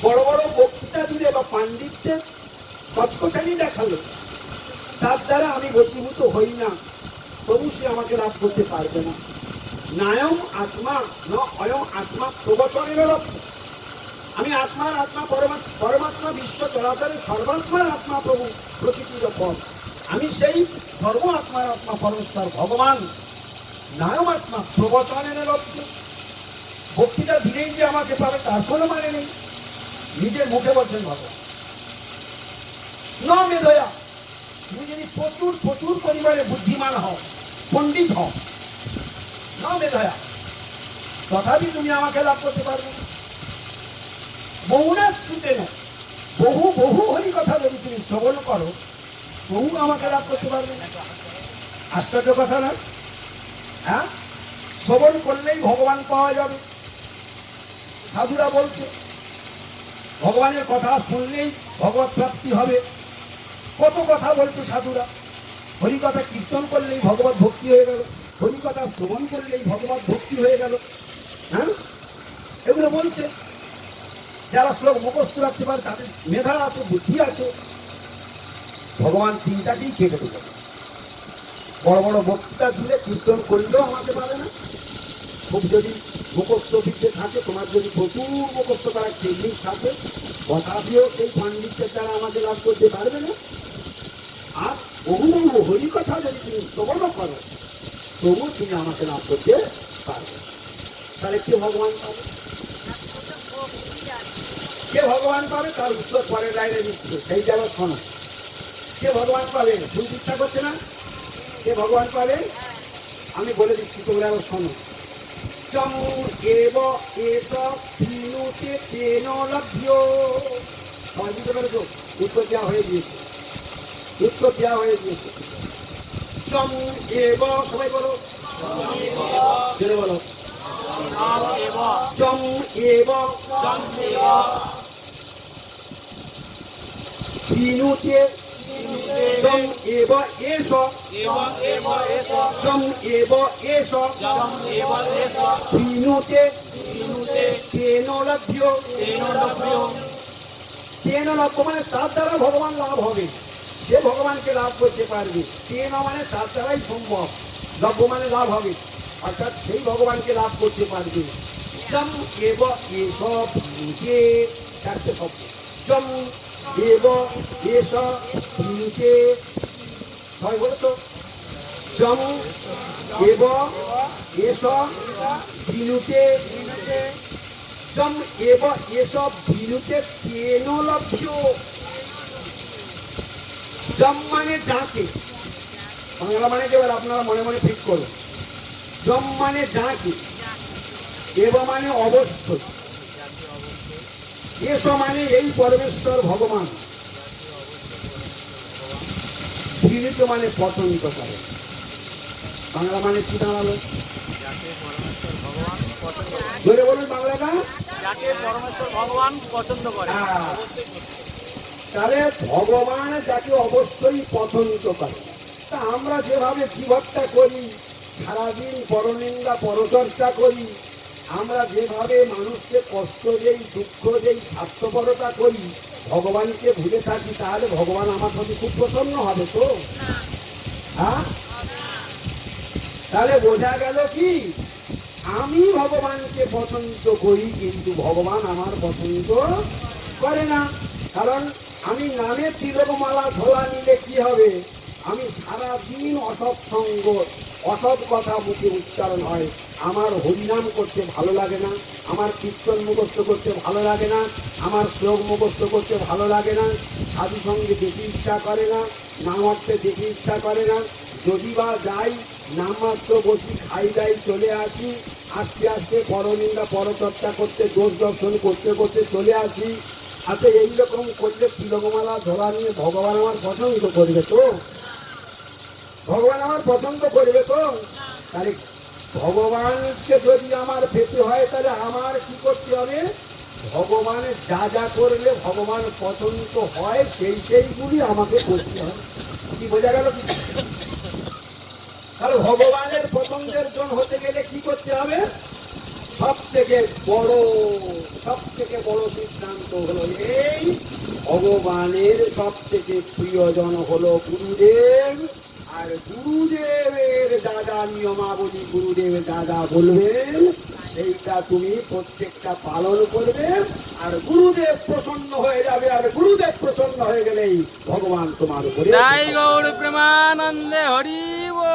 বড় বড় বক্তৃতা দিলে বা পাণ্ডিত্যের কচকচানি দেখালো, তার দ্বারা আমি বশীভূত হই না, তবু সে আমাকে লাভ করতে পারবে না। নায়ম আত্মা ন অয়ম আত্মা প্রবচনের লক্ষ্য। আমি আত্মার আত্মা পরমাত্মা, বিশ্ব চরাচরে সর্বাত্মার আত্মা প্রভু প্রকৃতির পথ। আমি সেই সর্ব আত্মার আত্মা পরমেশ্বর ভগবান। নায়ম আত্মা প্রবচনের লক্ষ্য। বক্তৃতা দিলেই যে আমাকে পাবে তার কোনো মানে নেই। নিজের মুখে বলছেন ভগবান। ন মেধয়া, তুমি যদি প্রচুর প্রচুর পরিমাণে বুদ্ধিমান হও, পণ্ডিত হও, ন মেধয়া, তথাপি তুমি আমাকে লাভ করতে পারবে না। বহুনা শ্রুতে না, বহু বহু হরি কথা যদি তুমি শ্রবণ করো, বহু আমাকে লাভ করতে পারবে না। আশ্চর্য কথা না? হ্যাঁ, শ্রবণ করলেই ভগবান পাওয়া যাবে। সাধুরা বলছে ভগবানের কথা শুনলেই ভগবত প্রাপ্তি হবে। কত কথা বলছে সাধুরা। হরিকথা কীর্তন করলেই ভগবত ভক্তি হয়ে গেল, হরিকথা শ্রবণ করলেই ভগবত ভক্তি হয়ে গেল। হ্যাঁ, এগুলো বলছে। যারা শ্লোক মুখস্থ রাখতে পারে তাদের মেধা আছে, বুদ্ধি আছে। ভগবান তিনটাকেই কেটে দেবে। বড় বড় বক্তৃতা দিলে কীর্তন করলেও আমাকে পাবে না। খুব যদি মুখস্থ বিদ্যে থাকে, তোমার যদি প্রচুর মুখস্থ করার টেকনিক থাকে, কথা দিয়েও সেই পাণ্ডিত্যের দ্বারা আমাকে লাভ করতে পারবে না। আর বহু বহু হরি কথা যদি তুমি শ্রবণ করো, তবু তুমি আমাকে লাভ করতে পারবে। তাহলে কে ভগবান পাবে? কে ভগবান পাবে তার উত্তর পরের লাইনে দিচ্ছে, সেই যারা শোনো। কে ভগবান পাবে শুনতে ইচ্ছা করছে না? কে ভগবান পাবে আমি বলে দিচ্ছি, তোমরা আবার শোনো। চমু এব এস বিনুতে তেন লভ্য। সবাই বুঝতে পেরেছো? উত্তর দেওয়া হয়ে গিয়েছে, উত্তর দেওয়া হয়ে গিয়েছে। চমু এব, সবাই বলো, জোরে বলো। চমু এব বিনুতে চম এব এস, চম এব এস বিনুতে তেন লভ্য। তেন লভ্য মানে তার দ্বারা ভগবান লাভ হবে, সে ভগবানকে লাভ করতে পারবে। তেন মানে তার দ্বারাই সম্ভব, লভ্য মানে লাভ হবে, অর্থাৎ সেই ভগবানকে লাভ করতে পারবে। চম এব এস বিনুতে, চারটে শব্দ। চম এব এস বিনুতে, সবাই বলো তো। চম এব এস বিনুতে, চম এব এস বিনুতে তেন লভ্য। চম মানে যাকে, বাংলা মানে এবার আপনারা মনে মনে ঠিক করুন। চম মানে যাকে, এব মানে অবশ্যই, এস মানে এই পরমেশ্বর ভগবান, বিনীত মানে পছন্দ করে। বাংলা মানে কি দাঁড়ালো? ধরে বলুন বাংলাটা, যাকে পরমেশ্বর ভগবান পছন্দ করে। তাহলে ভগবান যাকে অবশ্যই পছন্দ করে। তা আমরা যেভাবে জীবনটা করি, সারাদিন পরনিন্দা পরচর্চা করি, আমরা যেভাবে মানুষকে কষ্ট দেই, দুঃখ দেই, স্বার্থপরতা করি, ভগবানকে ভুলে থাকি, তাহলে ভগবান আমার প্রতি খুব প্রসন্ন হবে তো? হ্যাঁ, তাহলে বোঝা গেল কি, আমি ভগবানকে পছন্দ করি কিন্তু ভগবান আমার পছন্দ করে না। কারণ আমি নামে তিলকমালা ধোলা নিলে কি হবে? আমি সারাদিন অসৎ সঙ্গ, অসৎ কথা মুখে উচ্চারণ হয়, আমার হরিনাম করতে ভালো লাগে না, আমার কীর্তন মুখস্থ করতে ভালো লাগে না, আমার শ্লোক মুখস্থ করতে ভালো লাগে না, সাধু সঙ্গে যেতে ইচ্ছা করে না, নামার্থে যেতে ইচ্ছা করে না। যদি বা যাই, নামার্থ বসি, খাই দাই, চলে আসি, আস্তে আস্তে পরনিন্দা পরচর্চা করতে, দোষ দর্শন করতে করতে চলে আসি। আচ্ছা, এইরকম করলে তিলকমালা ধরা নিয়ে ভগবান আমার পছন্দ করবে তো? ভগবান আমার পছন্দ করবে তো? তাহলে ভগবানকে যদি আমার পেতে হয়, তাহলে আমার কি করতে হবে? ভগবানের যা যা করলে ভগবান পছন্দ হয় সেইগুলি আমাকে করতে হবে। কি বোঝা গেল? তাহলে ভগবানের পছন্দের জন হতে গেলে কি করতে হবে? সব থেকে বড় সব থেকে বড় সিদ্ধান্ত হলো এই, ভগবানের সব থেকে প্রিয়জন হলো গুরুদেব। আর গুরুদেবের যা যা নিয়মাবলী গুরুদেব যা যা বলবেন সেইটা তুমি প্রত্যেকটা পালন করবে। আর গুরুদেব প্রসন্ন হয়ে যাবে, আর গুরুদেব প্রসন্ন হয়ে গেলেই ভগবান তোমার উপরে জয় গৌর প্রেমানন্দে হরি বল।